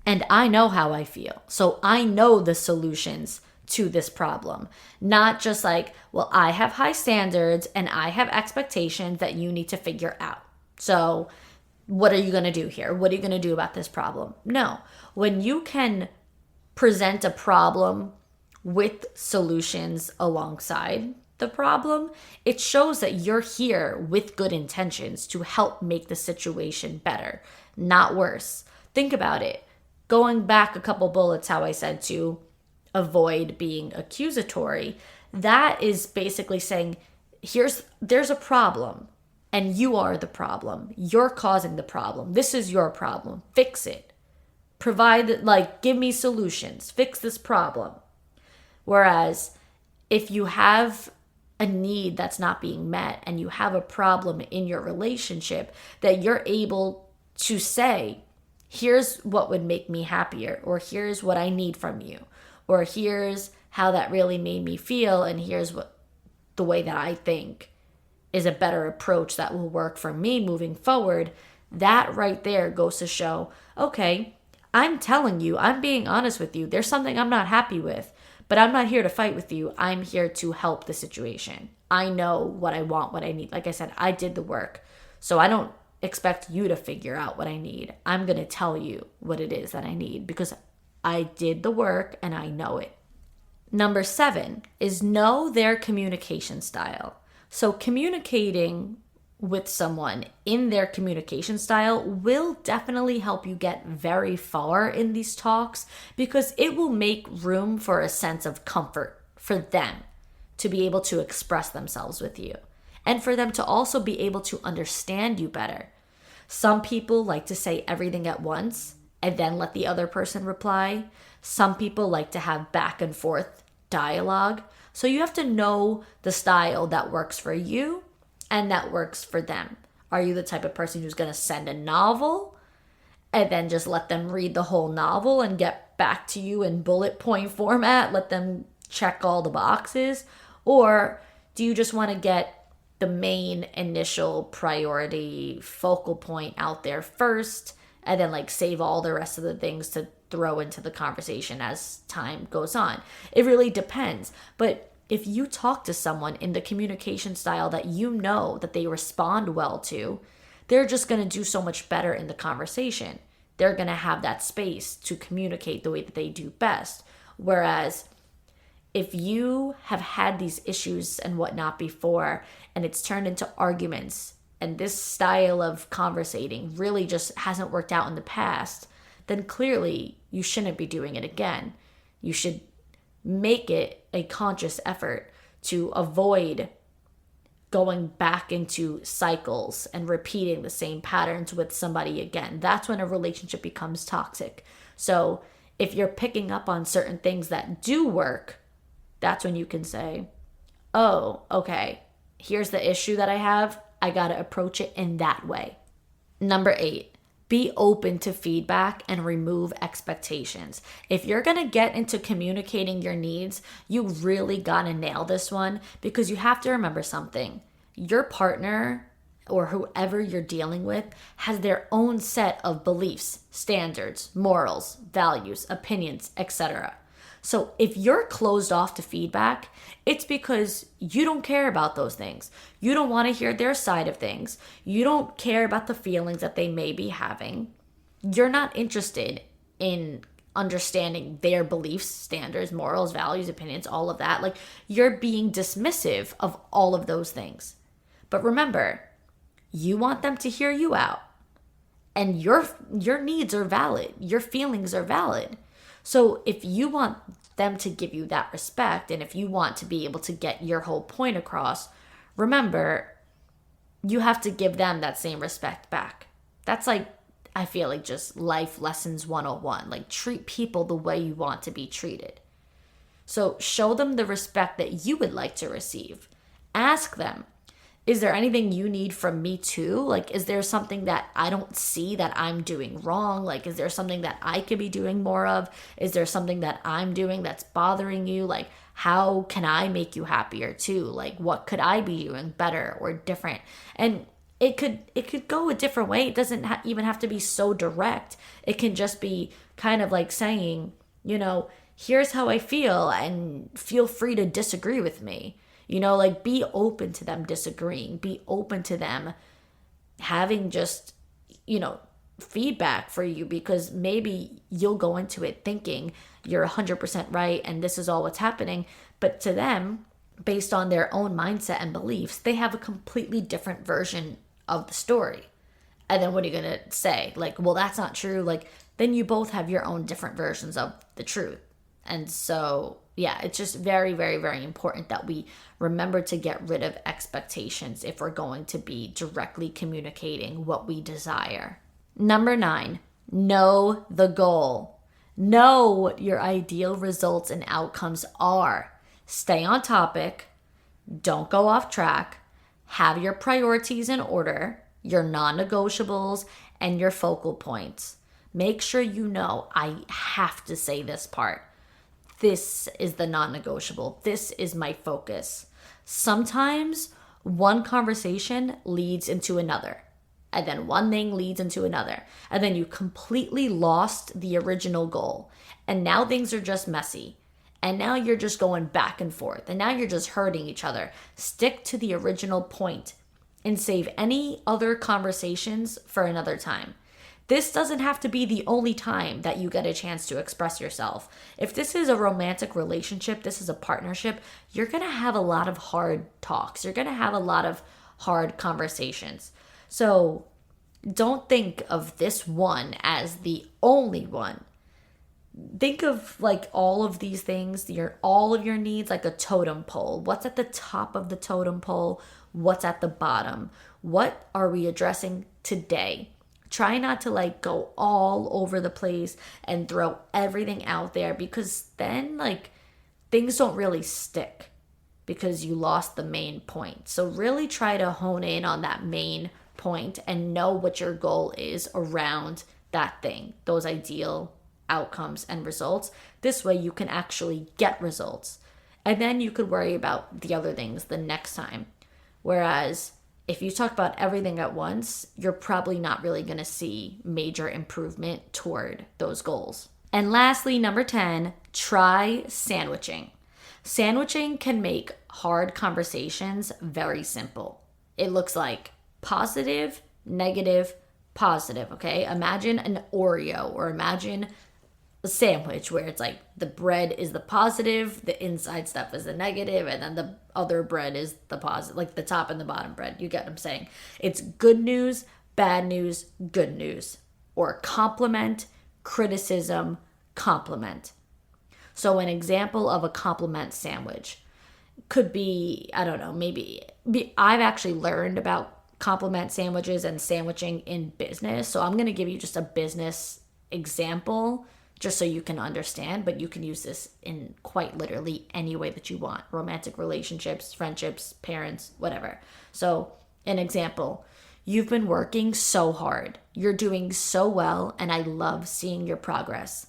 and I know how I feel. So I know the solutions to this problem. Not just like, well, I have high standards and I have expectations that you need to figure out. So what are you going to do here? What are you going to do about this problem? No. When you can present a problem with solutions alongside the problem, it shows that you're here with good intentions to help make the situation better, not worse. Think about it. Going back a couple bullets, how I said to avoid being accusatory, that is basically saying, there's a problem and you are the problem. You're causing the problem. This is your problem. Fix it. Give me solutions. Fix this problem. Whereas if you have a need that's not being met and you have a problem in your relationship, that you're able to say, here's what would make me happier, or here's what I need from you, or here's how that really made me feel, and here's what the way that I think is a better approach that will work for me moving forward. That right there goes to show, okay, I'm telling you, I'm being honest with you. There's something I'm not happy with, but I'm not here to fight with you. I'm here to help the situation. I know what I want, what I need. Like I said, I did the work. So I don't expect you to figure out what I need. I'm going to tell you what it is that I need because I did the work and I know it. Number 7 is know their communication style. So communicating with someone in their communication style will definitely help you get very far in these talks because it will make room for a sense of comfort for them to be able to express themselves with you and for them to also be able to understand you better. Some people like to say everything at once and then let the other person reply. Some people like to have back and forth dialogue. So you have to know the style that works for you and that works for them. Are you the type of person who's going to send a novel and then just let them read the whole novel and get back to you in bullet point format, let them check all the boxes? Or do you just want to get the main initial priority focal point out there first and then save all the rest of the things to throw into the conversation as time goes on? It really depends. But if you talk to someone in the communication style that you know that they respond well to, they're just going to do so much better in the conversation. They're going to have that space to communicate the way that they do best. Whereas if you have had these issues and whatnot before, and it's turned into arguments, and this style of conversating really just hasn't worked out in the past, then clearly you shouldn't be doing it again. You should make it a conscious effort to avoid going back into cycles and repeating the same patterns with somebody again. That's when a relationship becomes toxic. So if you're picking up on certain things that do work, that's when you can say, oh, okay, here's the issue that I have. I got to approach it in that way. Number 8. Be open to feedback and remove expectations. If you're going to get into communicating your needs, you really got to nail this one because you have to remember something. Your partner or whoever you're dealing with has their own set of beliefs, standards, morals, values, opinions, etc. So if you're closed off to feedback, it's because you don't care about those things. You don't want to hear their side of things. You don't care about the feelings that they may be having. You're not interested in understanding their beliefs, standards, morals, values, opinions, all of that. You're being dismissive of all of those things. But remember, you want them to hear you out. And your needs are valid. Your feelings are valid. So if you want them to give you that respect, and if you want to be able to get your whole point across, remember, you have to give them that same respect back. That's like, I feel like just life lessons 101. Like, treat people the way you want to be treated. So show them the respect that you would like to receive. Ask them, is there anything you need from me too? Like, is there something that I don't see that I'm doing wrong? Like, is there something that I could be doing more of? Is there something that I'm doing that's bothering you? Like, how can I make you happier too? Like, what could I be doing better or different? And it could go a different way. It doesn't even have to be so direct. It can just be kind of like saying, here's how I feel, and feel free to disagree with me. Like, be open to them disagreeing. Be open to them having just, feedback for you, because maybe you'll go into it thinking you're 100% right and this is all what's happening. But to them, based on their own mindset and beliefs, they have a completely different version of the story. And then what are you going to say? Like, well, that's not true. Like, then you both have your own different versions of the truth. And so, yeah, it's just very, very, very important that we remember to get rid of expectations if we're going to be directly communicating what we desire. Number 9, know the goal. Know what your ideal results and outcomes are. Stay on topic. Don't go off track. Have your priorities in order, your non-negotiables, and your focal points. Make sure I have to say this part. This is the non-negotiable. This is my focus. Sometimes one conversation leads into another, and then one thing leads into another, and then you completely lost the original goal, and now things are just messy, and now you're just going back and forth, and now you're just hurting each other. Stick to the original point and save any other conversations for another time. This doesn't have to be the only time that you get a chance to express yourself. If this is a romantic relationship, this is a partnership, you're going to have a lot of hard talks. You're going to have a lot of hard conversations. So don't think of this one as the only one. Think of like all of these things, all of your needs like a totem pole. What's at the top of the totem pole? What's at the bottom? What are we addressing today? Try not to like go all over the place and throw everything out there, because then like things don't really stick because you lost the main point. So really try to hone in on that main point and know what your goal is around that thing, those ideal outcomes and results. This way you can actually get results. And then you could worry about the other things the next time. Whereas if you talk about everything at once, you're probably not really going to see major improvement toward those goals. And lastly, number 10, try sandwiching. Sandwiching can make hard conversations very simple. It looks like positive, negative, positive, okay? Imagine an Oreo, or imagine a sandwich where it's like the bread is the positive, the inside stuff is the negative, and then the other bread is the positive, like the top and the bottom bread. You get what I'm saying? It's good news, bad news, good news, or compliment, criticism, compliment. So an example of a compliment sandwich could be, I don't know, I've actually learned about compliment sandwiches and sandwiching in business. So I'm going to give you just a business example just so you can understand, but you can use this in quite literally any way that you want. Romantic relationships, friendships, parents, whatever. So an example, you've been working so hard. You're doing so well, and I love seeing your progress.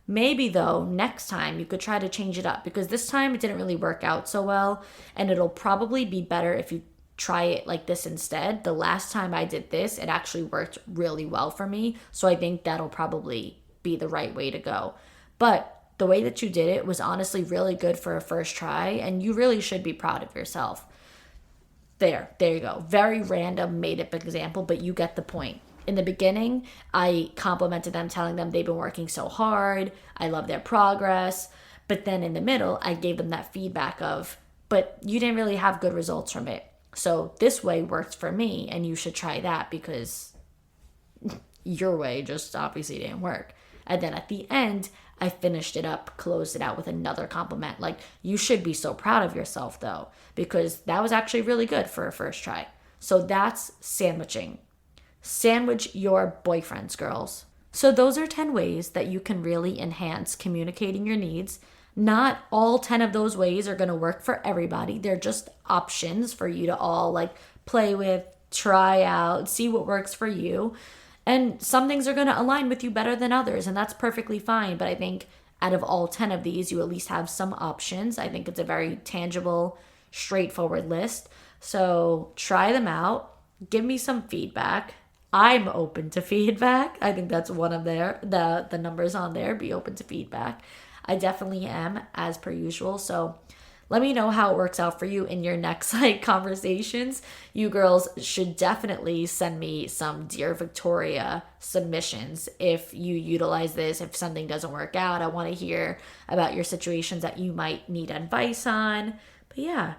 Maybe though, next time you could try to change it up, because this time it didn't really work out so well, and it'll probably be better if you try it like this instead. The last time I did this, it actually worked really well for me. So I think that'll probably be the right way to go. But the way that you did it was honestly really good for a first try, and you really should be proud of yourself. There you go. Very random, made up example, but you get the point. In the beginning, I complimented them, telling them they've been working so hard. I love their progress. But then in the middle, I gave them that feedback of, but you didn't really have good results from it. So this way worked for me, and you should try that, because your way just obviously didn't work. And then at the end, I finished it up, closed it out with another compliment. Like, you should be so proud of yourself though, because that was actually really good for a first try. So that's sandwiching. Sandwich your boyfriends, girls. So those are 10 ways that you can really enhance communicating your needs. Not all 10 of those ways are going to work for everybody. They're just options for you to all like play with, try out, see what works for you. And some things are going to align with you better than others, and that's perfectly fine. But I think out of all 10 of these, you at least have some options. I think it's a very tangible, straightforward list. So try them out. Give me some feedback. I'm open to feedback. I think that's one of the numbers on there. Be open to feedback. I definitely am, as per usual. So let me know how it works out for you in your next like conversations. You girls should definitely send me some Dear Victoria submissions if you utilize this. If something doesn't work out, I want to hear about your situations that you might need advice on. But yeah,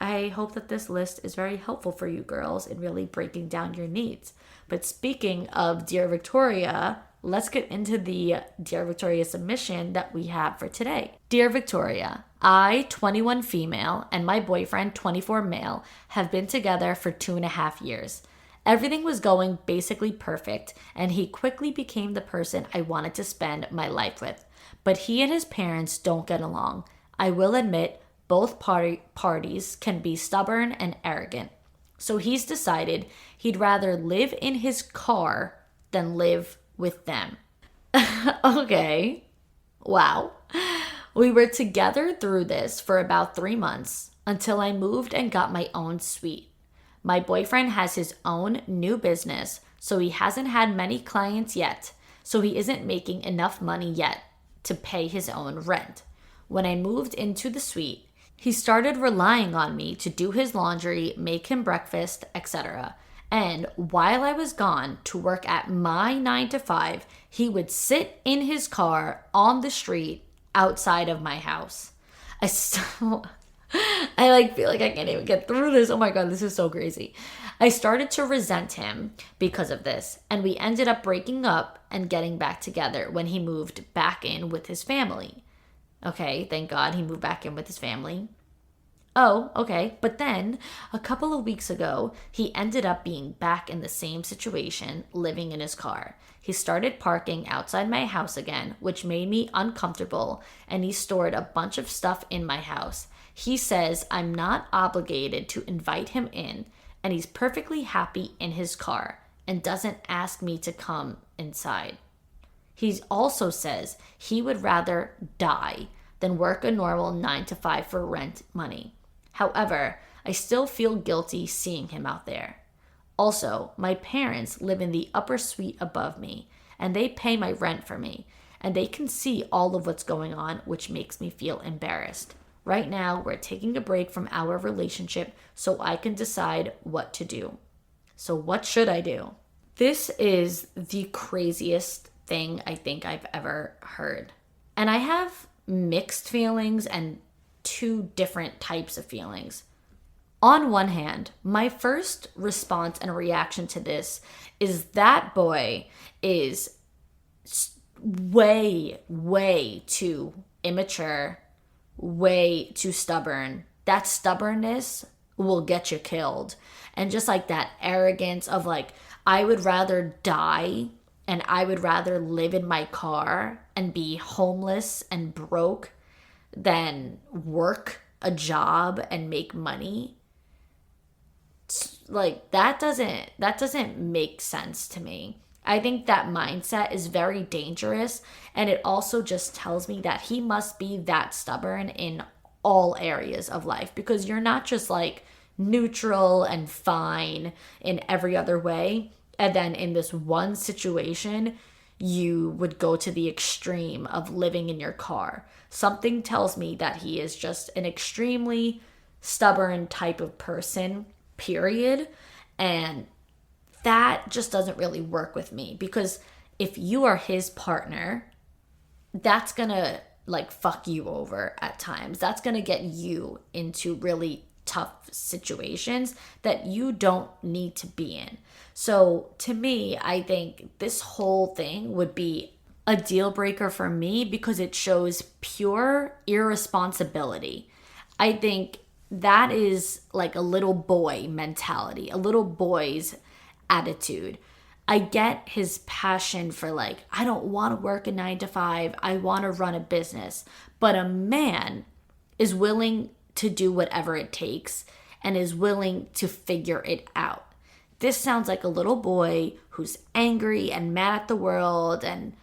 I hope that this list is very helpful for you girls in really breaking down your needs. But speaking of Dear Victoria, let's get into the Dear Victoria submission that we have for today. Dear Victoria, I, 21 female, and my boyfriend, 24 male, have been together for 2.5 years. Everything was going basically perfect, and he quickly became the person I wanted to spend my life with. But he and his parents don't get along. I will admit, both parties can be stubborn and arrogant. So he's decided he'd rather live in his car than live with them. Okay. Wow. We were together through this for about 3 months until I moved and got my own suite. My boyfriend has his own new business, so he hasn't had many clients yet, so he isn't making enough money yet to pay his own rent. When I moved into the suite, he started relying on me to do his laundry, make him breakfast, etc. And while I was gone to work at my 9 to 5, he would sit in his car on the street outside of my house. I feel like I can't even get through this. Oh my God, this is so crazy. I started to resent him because of this, and we ended up breaking up and getting back together when he moved back in with his family. Okay, thank God he moved back in with his family. Oh, okay. But then a couple of weeks ago, he ended up being back in the same situation, living in his car. He started parking outside my house again, which made me uncomfortable, and he stored a bunch of stuff in my house. He says I'm not obligated to invite him in, and he's perfectly happy in his car and doesn't ask me to come inside. He also says he would rather die than work a normal 9 to 5 for rent money. However, I still feel guilty seeing him out there. Also, my parents live in the upper suite above me, and they pay my rent for me, and they can see all of what's going on, which makes me feel embarrassed. Right now, we're taking a break from our relationship so I can decide what to do. So what should I do? This is the craziest thing I think I've ever heard. And I have mixed feelings and two different types of feelings. On one hand, my first response and reaction to this is that boy is way, way too immature, way too stubborn. That stubbornness will get you killed. And just like that arrogance of like, I would rather die and I would rather live in my car and be homeless and broke than work a job and make money. Like that doesn't make sense to me. I think that mindset is very dangerous, and it also just tells me that he must be that stubborn in all areas of life, because you're not just like neutral and fine in every other way, and then in this one situation you would go to the extreme of living in your car. Something tells me that he is just an extremely stubborn type of person, period. And that just doesn't really work with me, because if you are his partner, that's gonna like fuck you over at times. That's gonna get you into really tough situations that you don't need to be in. So to me, I think this whole thing would be a deal breaker for me because it shows pure irresponsibility. I think that is like a little boy mentality, a little boy's attitude. I get his passion for like, I don't want to work a 9 to 5. I want to run a business. But a man is willing to do whatever it takes and is willing to figure it out. This sounds like a little boy who's angry and mad at the world and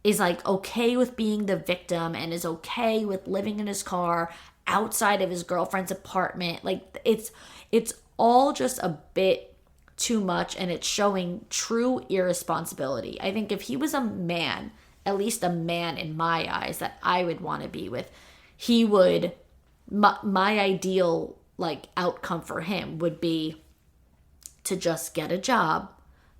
is like okay with being the victim and is okay with living in his car outside of his girlfriend's apartment. Like it's all just a bit too much, and it's showing true irresponsibility. I think if he was a man, at least a man in my eyes that I would want to be with, he would my ideal like outcome for him would be to just get a job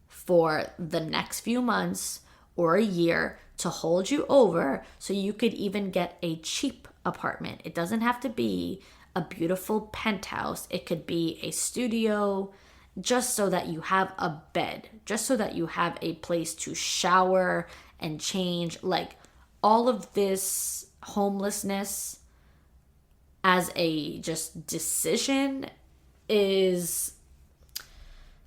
for the next few months or a year to hold you over so you could even get a cheap apartment. It doesn't have to be a beautiful penthouse. It could be a studio, just so that you have a bed, just so that you have a place to shower and change. Like all of this homelessness as a just decision is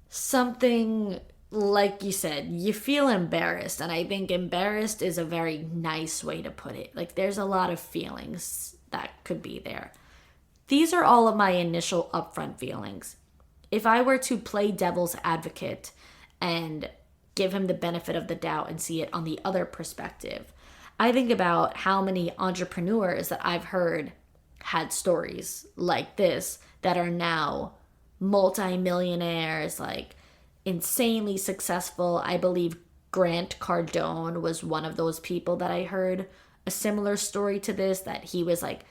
something, like you said, you feel embarrassed. And I think embarrassed is a very nice way to put it. Like there's a lot of feelings that could be there. These are all of my initial upfront feelings. If I were to play devil's advocate and give him the benefit of the doubt and see it on the other perspective, I think about how many entrepreneurs that I've heard had stories like this that are now multimillionaires, like insanely successful. I believe Grant Cardone was one of those people that I heard a similar story to this, that he was like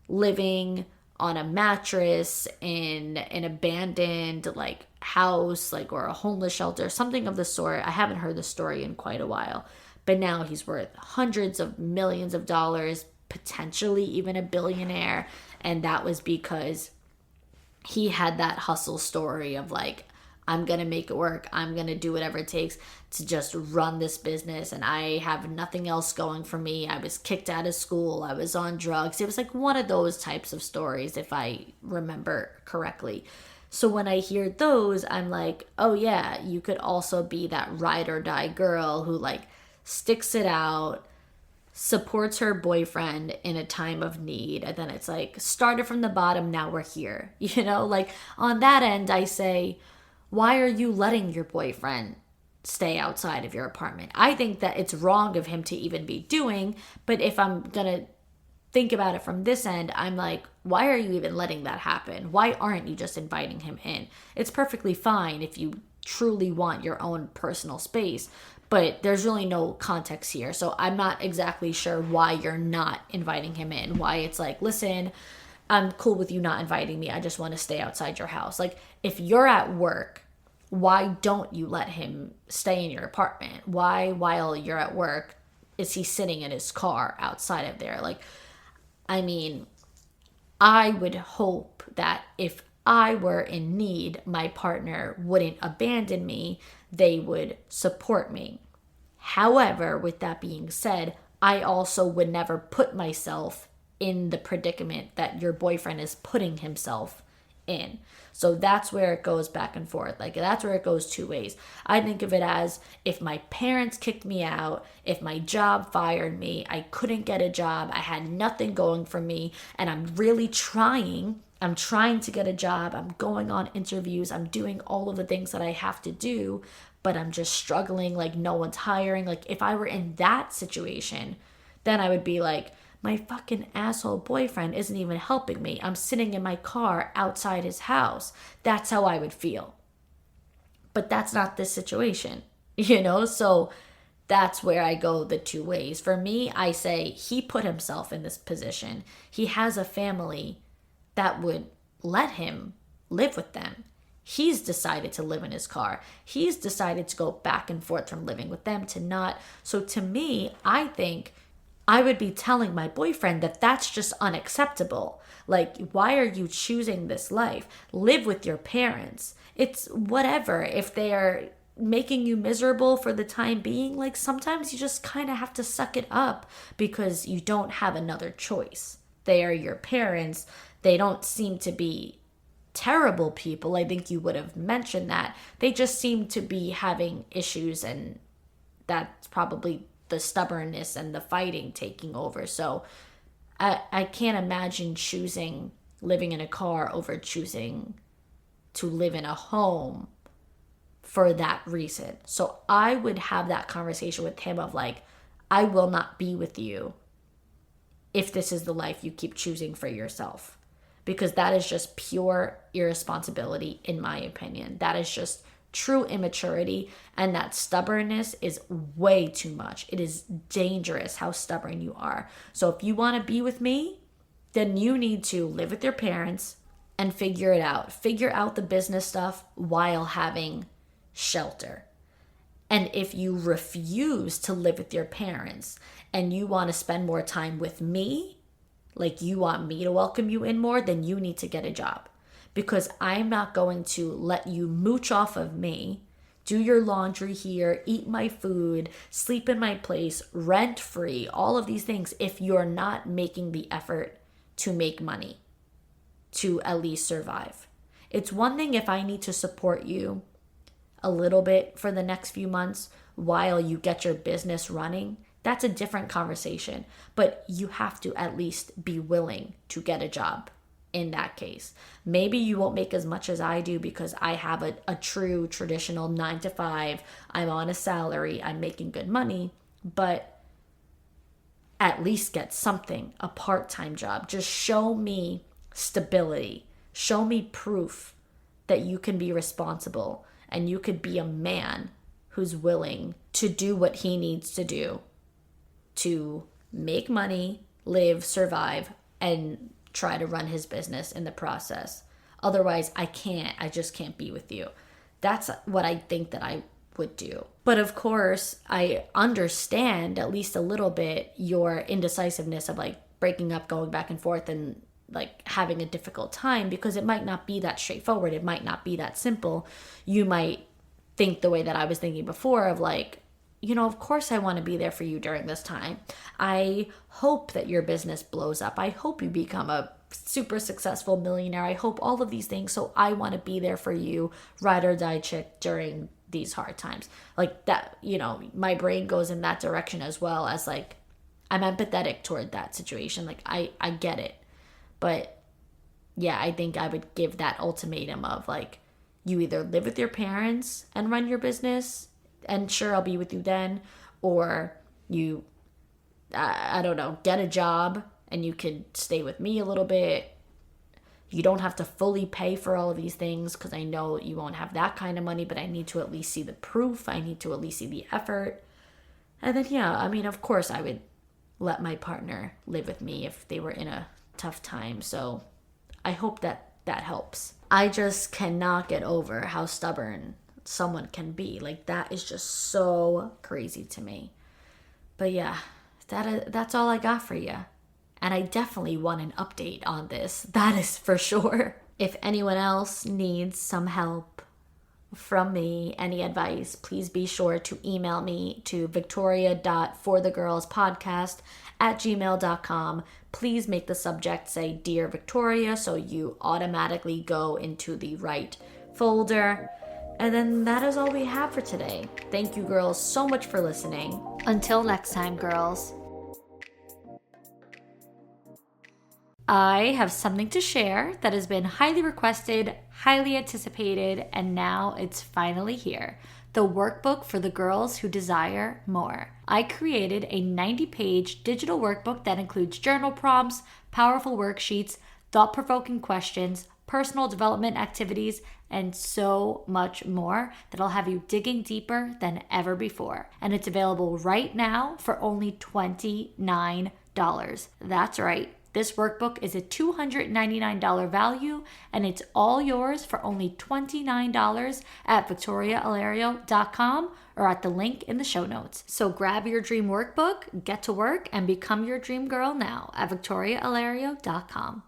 living on a mattress in an abandoned like house, like, or a homeless shelter, something of the sort. I haven't heard the story in quite a while, but now he's worth hundreds of millions of dollars, potentially even a billionaire. And that was because he had that hustle story of like, I'm going to make it work. I'm going to do whatever it takes to just run this business. And I have nothing else going for me. I was kicked out of school. I was on drugs. It was like one of those types of stories, if I remember correctly. So when I hear those, I'm like, oh yeah, you could also be that ride or die girl who like sticks it out, supports her boyfriend in a time of need. And then it's like, started from the bottom, now we're here. You know, like on that end, I say, why are you letting your boyfriend stay outside of your apartment? I think that it's wrong of him to even be doing, but if I'm going to think about it from this end, I'm like, why are you even letting that happen? Why aren't you just inviting him in? It's perfectly fine if you truly want your own personal space, but there's really no context here. So I'm not exactly sure why you're not inviting him in, why it's like, listen, I'm cool with you not inviting me. I just want to stay outside your house. Like if you're at work, why don't you let him stay in your apartment? Why, while you're at work, is he sitting in his car outside of there? Like, I mean, I would hope that if I were in need, my partner wouldn't abandon me. They would support me. However, with that being said, I also would never put myself in the predicament that your boyfriend is putting himself in. So that's where it goes back and forth. Like that's where it goes two ways. I think of it as if my parents kicked me out, if my job fired me, I couldn't get a job, I had nothing going for me, and I'm really trying. I'm trying to get a job. I'm going on interviews. I'm doing all of the things that I have to do, but I'm just struggling. Like no one's hiring. Like if I were in that situation, then I would be like, my fucking asshole boyfriend isn't even helping me. I'm sitting in my car outside his house. That's how I would feel. But that's not this situation, you know? So that's where I go the two ways. For me, I say he put himself in this position. He has a family that would let him live with them. He's decided to live in his car. He's decided to go back and forth from living with them to not. So to me, I think I would be telling my boyfriend that that's just unacceptable. Like, why are you choosing this life? Live with your parents. It's whatever. If they are making you miserable for the time being, like, sometimes you just kind of have to suck it up because you don't have another choice. They are your parents. They don't seem to be terrible people. I think you would have mentioned that. They just seem to be having issues, and that's probably the stubbornness and the fighting taking over. So I can't imagine choosing living in a car over choosing to live in a home for that reason. So I would have that conversation with him of like, I will not be with you if this is the life you keep choosing for yourself. Because that is just pure irresponsibility, in my opinion. That is just true immaturity, and that stubbornness is way too much. It is dangerous how stubborn you are. So if you want to be with me, then you need to live with your parents and figure it out. Figure out the business stuff while having shelter. And if you refuse to live with your parents and you want to spend more time with me, like you want me to welcome you in more, then you need to get a job. Because I'm not going to let you mooch off of me, do your laundry here, eat my food, sleep in my place, rent free, all of these things, if you're not making the effort to make money, to at least survive. It's one thing if I need to support you a little bit for the next few months while you get your business running. That's a different conversation. But you have to at least be willing to get a job in that case. Maybe you won't make as much as I do because I have a true traditional 9 to 5. I'm on a salary. I'm making good money. But at least get something, a part-time job. Just show me stability. Show me proof that you can be responsible and you could be a man who's willing to do what he needs to do to make money, live, survive, and try to run his business in the process. Otherwise, I just can't be with you. That's what I think that I would do. But of course, I understand at least a little bit your indecisiveness of like breaking up, going back and forth, and like having a difficult time because it might not be that straightforward. It might not be that simple. You might think the way that I was thinking before of like, you know, of course I want to be there for you during this time. I hope that your business blows up. I hope you become a super successful millionaire. I hope all of these things. So I want to be there for you, ride or die chick, during these hard times. Like that, you know, my brain goes in that direction as well as like, I'm empathetic toward that situation. Like I get it. But yeah, I think I would give that ultimatum of like, you either live with your parents and run your business, and sure, I'll be with you then, or you, I don't know, get a job and you could stay with me a little bit. You don't have to fully pay for all of these things because I know you won't have that kind of money, but I need to at least see the proof. I need to at least see the effort. And then, yeah, I mean, of course I would let my partner live with me if they were in a tough time. So I hope that that helps. I just cannot get over how stubborn someone can be. Like that is just so crazy to me. But yeah, that's all I got for you. And I definitely want an update on this. That is for sure. If anyone else needs some help from me, any advice, please be sure to email me to victoria.forthegirlspodcast@gmail.com. Please make the subject say Dear Victoria so you automatically go into the right folder. And then that is all we have for today. Thank you, girls, so much for listening. Until next time, girls. I have something to share that has been highly requested, highly anticipated, and now it's finally here. The workbook for the girls who desire more. I created a 90-page digital workbook that includes journal prompts, powerful worksheets, thought-provoking questions, personal development activities, and so much more that'll have you digging deeper than ever before. And it's available right now for only $29. That's right, This workbook is a $299 value, and it's all yours for only $29 at victoriaalario.com or at the link in the show notes. So grab your dream workbook, get to work, and become your dream girl now at victoriaalario.com.